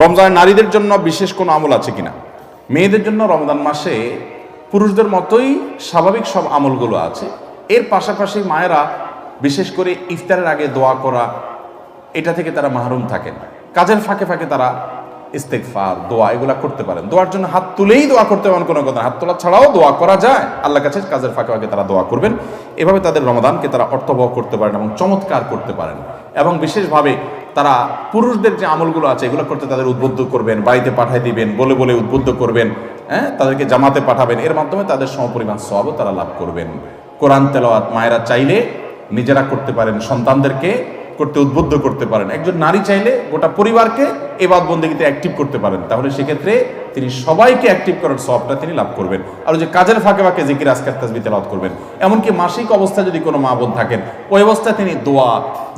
রমজান নারীদের জন্য বিশেষ কোনো আমল আছে কিনা? মেয়েদের জন্য রমজান মাসে পুরুষদের মতোই স্বাভাবিক সব আমলগুলো আছে। এর পাশাপাশি মায়েরা বিশেষ করে ইফতারের আগে দোয়া করা, এটা থেকে তারা মাহরুম থাকেন। কাজের ফাঁকে ফাঁকে তারা ইস্তেগফার, দোয়া এগুলা করতে পারেন। দোয়ার জন্য হাত তুলেই দোয়া করতে পারেন, কোনো কথা হাত তোলা ছাড়াও দোয়া করা যায় আল্লাহর কাছে। কাজের ফাঁকে ফাঁকে তারা দোয়া করবেন। এভাবে তাদের রমাদানকে তারা অর্থবহ করতে পারেন এবং চমৎকার করতে পারেন। এবং বিশেষভাবে তারা পুরুষদের যে আমলগুলো আছে এগুলো করতে তাদের উদ্বুদ্ধ করবেন, বাড়িতে পাঠাই দিবেন, বলে বলে উদ্বুদ্ধ করবেন, তাদেরকে জামাতে পাঠাবেন। এর মাধ্যমে তাদের সমপরিমাণ সওয়াবও তারা লাভ করবেন। কোরআন তেলাওয়াত মায়েরা চাইলে নিজেরা করতে পারেন, সন্তানদেরকে করতে উদ্বুদ্ধ করতে পারেন। একজন নারী চাইলে গোটা পরিবারকে ইবাদত বন্দেগীতে অ্যাক্টিভ করতে পারেন। তাহলে সেক্ষেত্রে তিনি সবাইকে অ্যাক্টিভ করার সওয়াবটা তিনি লাভ করবেন। আর যে কাজের ফাঁকে ফাঁকে জিকির, আজকার, তাসবিহ তেলাওয়াত করবেন। এমনকি মাসিক অবস্থায় যদি কোনো মা বোন থাকেন, ওই অবস্থায় তিনি দোয়া,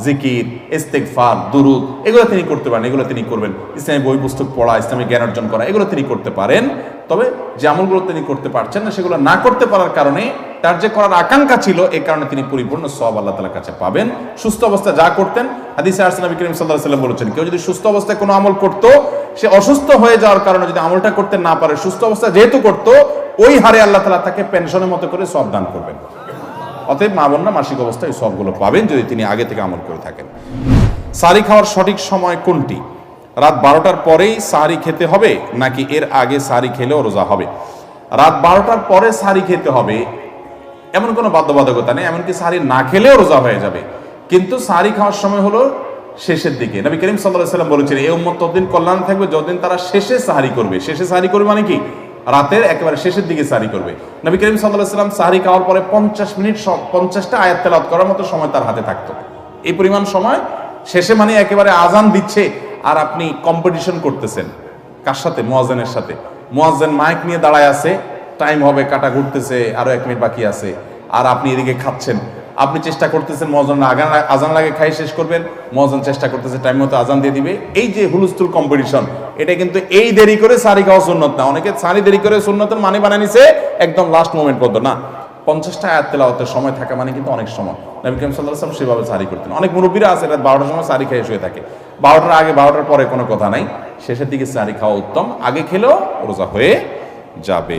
জিকির, ইস্তেগফার, দুরুদ এগুলো তিনি করতে পারেন। এগুলো তিনি করবেন। ইসলামী বই পুস্তক পড়া, ইসলামী জ্ঞান অর্জন করা, এগুলো তিনি করতে পারেন। তবে যে আমলগুলো তিনি করতে পারছেন না, সেগুলো না করতে পারার কারণে তার যে করার আকাঙ্ক্ষা ছিল, এই কারণে তিনি পরিপূর্ণ সওয়াব আল্লাহ তাআলার কাছে পাবেন। সুস্থ অবস্থায় যা করতেন, হাদিসে আসছে নবী করিম সাল্লাল্লাহু আলাইহি ওয়াসাল্লাম বলেছেন, কেউ যদি সুস্থ অবস্থায় কোনো আমল করত, সে অসুস্থ হয়ে যাওয়ার কারণে যদি আমলটা করতে না পারে, সুস্থ অবস্থায় যেহেতু করত, ওই হারে আল্লাহ তাআলা তাকে পেনশনের মতো করে সওয়াব দান করবেন। অতএব মা বোনরা মাসিক অবস্থায় এই সওয়াবগুলো পাবেন যদি তিনি আগে থেকে আমল করে থাকেন। সাহরি খাওয়ার সঠিক সময় কোনটি? রাত 12টার পরেই সাহরি খেতে হবে নাকি এর আগে সাহরি খেলেও রোজা হবে? রাত 12টার পরে সাহরি খেতে হবে এমন কোনো বাধ্যবাধকতা নেই। এমনকি সাহরি না খেলেও রোজা হয়ে যাবে। কিন্তু সাহরি খাওয়ার সময় হলো শেষের দিকে। নবী করিম সাল্লাল্লাহু আলাইহি ওয়াসাল্লাম বলেছেন, এই উম্মত ততদিন কল্যাণ থাকবে যতদিন তারা শেষে সাহরি করবে। শেষে সাহরি করবে মানে কি? রাতের একেবারে শেষের দিকে সাহরি করবে। নবী করিম সাল্লাল্লাহু আলাইহি ওয়াসাল্লাম সাহরি খাওয়ার পরে 50 মিনিট 50টা আয়াত তেলাওয়াত করার মতো সময় তার হাতে থাকতো। এই পরিমাণ সময় শেষে মানে একেবারে আজান দিচ্ছে আর আপনি কম্পিটিশন করতেছেন কার সাথে? মুয়াজ্জিনের সাথে। মুয়াজ্জিন মাইক নিয়ে দাঁড়ায় আছে, টাইম হবে, কাটা ঘুরতেছে, আরো 1 মিনিট বাকি আছে, আর আপনি এদিকে খাচ্ছেন। আপনি চেষ্টা করতেছেন মুয়াজ্জিন আজান লাগে খাই শেষ করবেন, মুয়াজ্জিন চেষ্টা করতেছে টাইম মতো আজান দিয়ে দিবে। এই যে হুলস্থুল কম্পিটিশন, এটা কিন্তু এই দেরি করে সাহরি খাওয়া সুন্নত না। অনেকে সাহরি দেরি করে সুন্নতের মানে বানিয়ে নিছে একদম লাস্ট মোমেন্ট পর্যন্ত। না, 50টা আয়াত তেলাওয়াতের সময় থাকা মানে কিন্তু অনেক সময়। নবী করিম সাল্লাল্লাহু আলাইহি ওয়াসাল্লাম সেভাবে সাহরি করতেন। অনেক মুরব্বীরা আছে রাত 12টার সময় সাহরি খেয়ে শুয়ে থাকে। 12টার আগে 12টার পরে কোনো কথা নাই, শেষের দিকে সাহরি খাওয়া উত্তম। আগে খেলেও রোজা হয়ে যাবে।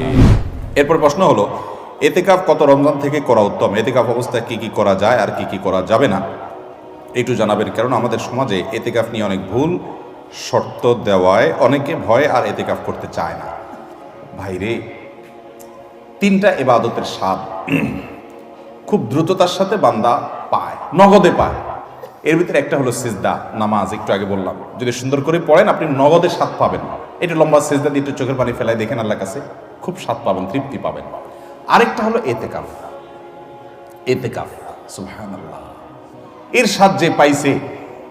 এরপর প্রশ্ন হলো, এতেকাফ কত রমজান থেকে করা উত্তম? এতেকাফ অবস্থায় কি কি করা যায় আর কি কি করা যাবে না একটু জানাবেন। কারণ আমাদের সমাজে এতেকাফ নিয়ে অনেক ভুল শর্ত দেওয়ায় অনেকে ভয় আর এতেকাফ করতে চায় না। ভাইরে, 3টা ইবাদতের স্বাদ খুব দ্রুততার সাথে বান্দা পায়, নগদে পায়। এর ভিতরে একটা হলো সিজদা, নামাজ। একটু আগে বললাম, যদি সুন্দর করে পড়েন আপনি নগদে স্বাদ পাবেন। একটু লম্বা সিজদা দিয়ে একটু চোখের পানি ফেলাই দেখেন আল্লাহর কাছে, খুব স্বাদ পাবেন, তৃপ্তি পাবেন। আরেকটা হলো এতেকাফ। এতেকাফ, সুবহানাল্লাহ, এর স্বাদ যে পাইছে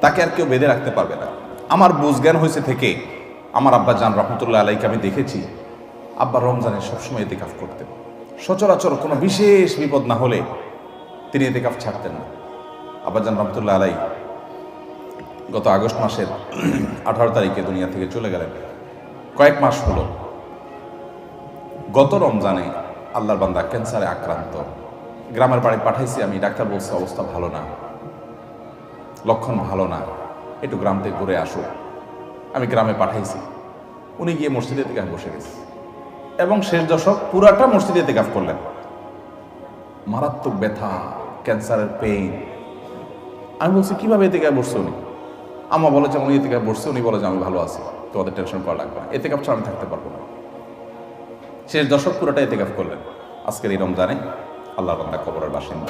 তাকে আর কেউ বেঁধে রাখতে পারবে না। আমার বুঝ জ্ঞান হয়েছে থেকে আমার আব্বা জান রহমতুল্লাহ আলাইকে আমি দেখেছি, আব্বা রমজানে সবসময় এতেকাফ করতেন। সচরাচর কোনো বিশেষ বিপদ না হলে তিনি এতেকাফ ছাড়তেন না। আব্বা জান রহমতুল্লাহ আলাই গত আগস্ট মাসের 18 তারিখে দুনিয়া থেকে চলে গেলেন। কয়েক মাস হলো। গত রমজানে আল্লাহর বান্দা ক্যান্সারে আক্রান্ত। গ্রামের বাড়ি পাঠাইছি আমি, ডাক্তার বলছে অবস্থা ভালো না, লক্ষণ ভালো না, একটু গ্রাম থেকে ঘুরে আসো। আমি গ্রামে পাঠাইছি। উনি গিয়ে মসজিদে এতেকাফ বসে গেছে এবং শেষ দশক পুরাটা মসজিদে এতেকাফ করলেন। মারাত্মক ব্যথা, ক্যান্সারের পেইন। আমি বলছি কিভাবে এতেকাফ বসছে উনি? আম্মা বলে যে উনি এতেকাফ বসছে, উনি বলে যে আমি ভালো আছি, তোমাদের টেনশন করা লাগবে না, এতেকাফ ছাড়া আমি থাকতে পারবো না। শেষ দশক পুরোটা এতেকাফ করলেন। আজকের এই রমজানে আল্লাহর বান্দা কবরের বাসিন্দা।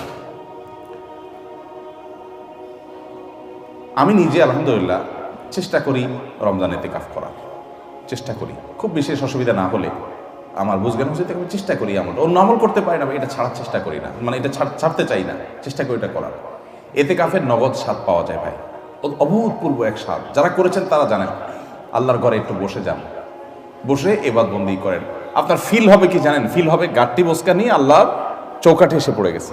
আমি নিজে আলহামদুলিল্লাহ চেষ্টা করি রমজান এতেকাফ করার, চেষ্টা করি। খুব বিশেষ অসুবিধা না হলে আমার বুঝজ্ঞান হচ্ছে আমি চেষ্টা করি। অন্য আমল করতে পারি না, এটা ছাড়ার চেষ্টা করি না, মানে এটা ছাড়তে চাই না, চেষ্টা করি এটা করার। এতেকাফের নগদ স্বাদ পাওয়া যায় ভাই, অভূতপূর্ব এক স্বাদ। যারা করেছেন তারা জানেন। আল্লাহর ঘরে একটু বসে যান, বসে ইবাদত বন্দেগী করেন। আপনার ফিল হবে কি জানেন? ফিল হবে গাট্টি বসকা নিয়ে আল্লাহর চৌকাঠে এসে পড়ে গেছে,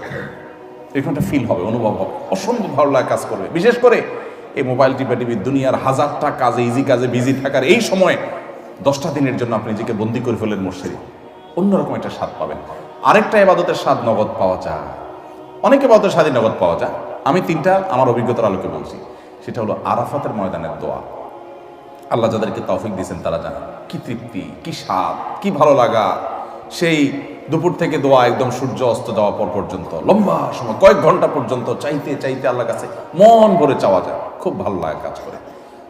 এরকমটা ফিল হবে, অনুভব হবে, অসম্ভব ভালো লাগে কাজ করবে। বিশেষ করে এই মোবাইল টিপি দুনিয়ার হাজারটা কাজে, ইজি কাজে বিজি থাকার এই সময় 10টা দিনের জন্য আপনি নিজেকে বন্দী করে ফেলেন মসজিদে, অন্যরকম একটা স্বাদ পাবেন। আরেকটা ইবাদতের স্বাদ নগদ পাওয়া যায়, অনেক ইবাদতের স্বাদই নগদ পাওয়া যায়। আমি 3টা আমার অভিজ্ঞতার আলোকে বলছি। সেটা হলো আরাফাতের ময়দানের দোয়া। আল্লাহ যাদেরকে তৌফিক দিয়েছেন তারা জানেন কি তৃপ্তি, কি স্বাদ, কি ভালো লাগা। সেই দুপুর থেকে দোয়া একদম সূর্য অস্ত যাওয়া পর পর্যন্ত লম্বা সময় কয়েক ঘন্টা পর্যন্ত চাইতে চাইতে আল্লাহর কাছে মন ভরে চাওয়া যায়, খুব ভালো লাগে কাজ করে।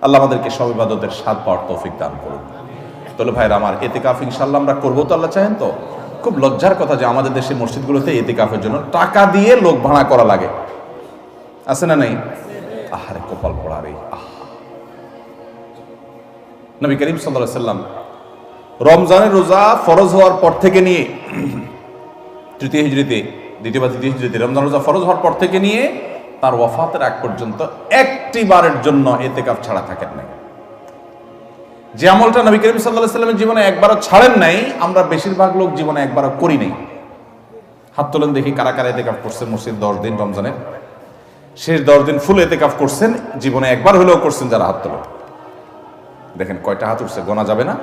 আল্লাহ আমাদেরকে সব ইবাদতের স্বাদ পাওয়ার তৌফিক দান করুন। তাহলে ভাইরা আমার, ইতিকাফ ইনশাআল্লাহ আমরা করবো তো? আল্লাহ চাহেন তো? খুব লজ্জার কথা যে আমাদের দেশের মসজিদগুলোতে ইতিকাফের জন্য টাকা দিয়ে লোক ভাড়া করা লাগে, আছে না নাই? আহারে কপাল পড়া রে। নবী করিম সাল্লাল্লাহু আলাইহি সাল্লাম রমজানের রোজা ফরজ হওয়ার পর থেকে নিয়ে তৃতীয় হিজরিতে, দ্বিতীয় বা তৃতীয় হিজরিতে রমজান রোজা ফরজ হওয়ার পর থেকে নিয়ে তার ওয়াফাতের আগ পর্যন্ত একটি বারের জন্য ইতিকাফ ছাড়া থাকেন নাই। যে আমলটা নবী করিম সাল্লাল্লাহু আলাইহি সাল্লামের জীবনে একবারও ছাড়েন নাই, আমরা বেশিরভাগ লোক জীবনে একবারও করি নাই। হাত তোলেন দেখি কারা কারা ইতিকাফ করছেন মসজিদ 10 দিন রমজানের শেষ 10 দিন ফুল ইতিকাফ করছেন, জীবনে একবার হলেও করছেন যারা হাত তোলেন। দেখেন কয়টা হাত উঠছে, গোনা যাবে না।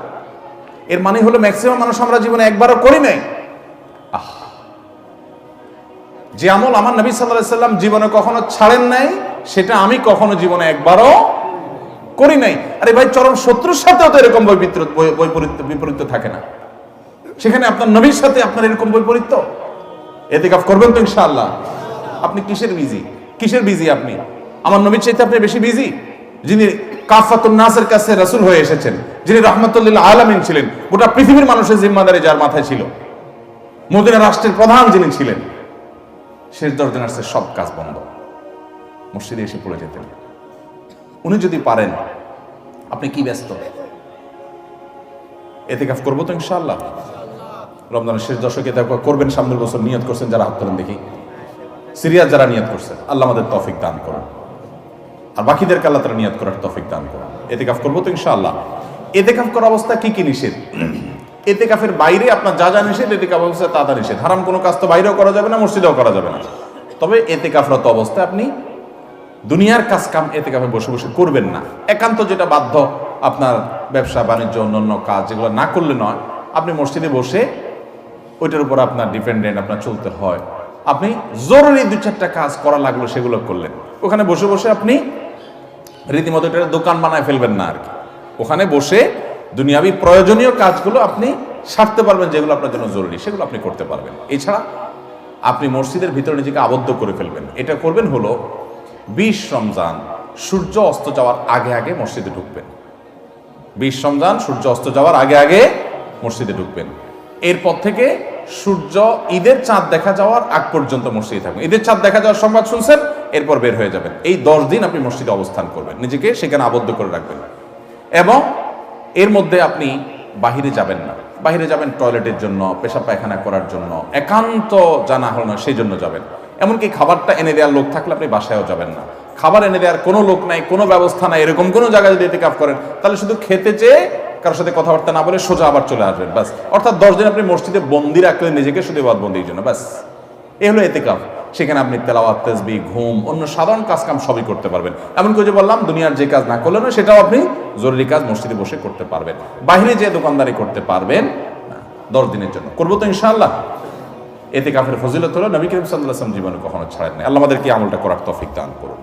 এর মানে হলো ম্যাক্সিমাম মানুষ আমরা জীবনে একবারও করি নাই। যে আমল আমার নবী সাল্লাল্লাহু আলাইহি সাল্লাম জীবনে কখনো ছাড়েন নাই, সেটা আমি কখনো জীবনে একবারও করি নাই। আরে ভাই, চরম শত্রুর সাথেও তো এরকম বিপরীত থাকে না, সেখানে আপনার নবীর সাথে আপনার এরকম বৈপরীত্য। ইতিকাফ করবেন তো ইনশাআল্লাহ? আপনি কিসের বিজি? আপনি আমার নবীর চাইতে আপনি বেশি বিজি, যিনি কাফাতুন নাসের কাছে রাসূল হয়ে এসেছেন, যিনি রাহমাতুল লিল আলামিন ছিলেন, গোটা পৃথিবীর মানুষের জিম্মাদারি যার মাথায় ছিল, মদিনা রাষ্ট্রের প্রধান যিনি ছিলেন, শেষ 10 দিন আসছে সব কাজ বন্ধ, মসজিদে এসে পড়ে যেতেন। উনি যদি পারেন, আপনি কি ব্যস্ত? ইতিকাফ করবো তো ইনশাআল্লাহ? রমজানের শেষ দশকে ইতিকাফ করবেন, সামনের বছর নিয়ত করছেন যারা হাত তোলেন দেখি, সিরিয়াস যারা নিয়ত করছেন, আল্লাহ আমাদের তৌফিক দান করুন, আর বাকিদেরকে আল্লাহ তাআলা নিয়ত করার তৌফিক দান করুন। ইতিকাফ করবো তো ইনশাআল্লাহ? ইতিকাফ করার অবস্থা কি কি নিষেধ? ইতিকাফের বাইরে আপনার যা যা নিষেধ, ইতিকাফ অবস্থায় তা নিষেধ। হারাম কোনো কাজ তো বাইরেও করা যাবে না, মসজিদেও করা যাবে না। তবে ইতিকাফরত অবস্থায় আপনি দুনিয়ার কাজ কাম ইতিকাফে বসে বসে করবেন না। একান্ত যেটা বাধ্য, আপনার ব্যবসা বাণিজ্য অন্যান্য কাজ যেগুলো না করলে নয়, আপনি মসজিদে বসে ওইটার উপর আপনার ডিপেন্ডেন্ট, আপনার চলতে হয়, আপনি জরুরি 2-4টা কাজ করা লাগলো সেগুলো করলেন। ওখানে বসে বসে আপনি রীতিমতো এটা দোকান বানায় ফেলবেন না আর কি। ওখানে বসে দুনিয়াবি প্রয়োজনীয় কাজগুলো আপনি সারতে পারবেন, যেগুলো আপনার জন্য জরুরি সেগুলো আপনি করতে পারবেন। এছাড়া আপনি মসজিদের ভিতরে নিজেকে আবদ্ধ করে ফেলবেন। এটা করবেন হলো 20 রমজান সূর্য অস্ত যাওয়ার আগে আগে মসজিদে ঢুকবেন। 20 রমজান সূর্য অস্ত যাওয়ার আগে আগে মসজিদে ঢুকবেন। এরপর থেকে সূর্য ঈদের চাঁদ দেখা যাওয়ার আগ পর্যন্ত মসজিদে থাকবেন। ঈদের চাঁদ দেখা যাওয়ার সংবাদ শুনছেন, এরপর বের হয়ে যাবেন। এই 10 দিন আপনি মসজিদে অবস্থান করবেন, নিজেকে সেখানে আবদ্ধ করে রাখবেন। এবং এর মধ্যে আপনি বাহিরে যাবেন না। বাহিরে যাবেন টয়লেটের জন্য, পেশাব পায়খানা করার জন্য, একান্ত জানা হলো না সেই জন্য যাবেন। এমনকি খাবারটা এনে দেওয়ার লোক থাকলে আপনি বাসায়ও যাবেন না। খাবার এনে দেওয়ার কোনো লোক নাই, কোনো ব্যবস্থা নাই, এরকম কোনো জায়গায় যদি ইতিকাফ করেন, তাহলে শুধু খেতে চেয়ে কারোর সাথে কথাবার্তা না বলে সোজা আবার চলে আসবেন, বাস। অর্থাৎ 10 দিন আপনি মসজিদে বন্দি রাখলেন নিজেকে, শুধু বন্দির জন্য, বাস। এই হলো ইতিকাফ। সেখানে আপনি তেলাওয়াত, তাসবিহ, ঘুম, অন্য সাধারণ কাজ কাম সবই করতে পারবেন। এমনকি যে বললাম, দুনিয়ার যে কাজ না করলেন সেটাও আপনি জরুরি কাজ মসজিদে বসে করতে পারবেন। বাইরে যে দোকানদারি করতে পারবেন না 10 দিনের জন্য। করবো তো ইনশাআল্লাহ? ইতিকাফের ফজিলত হলো নবী করিম সাল্লাল্লাহু আলাইহি ওয়াসাল্লাম জীবনে কখনো ছাড়েন না। আল্লাহ আমাদেরকে আমলটা করার তৌফিক দান করুন।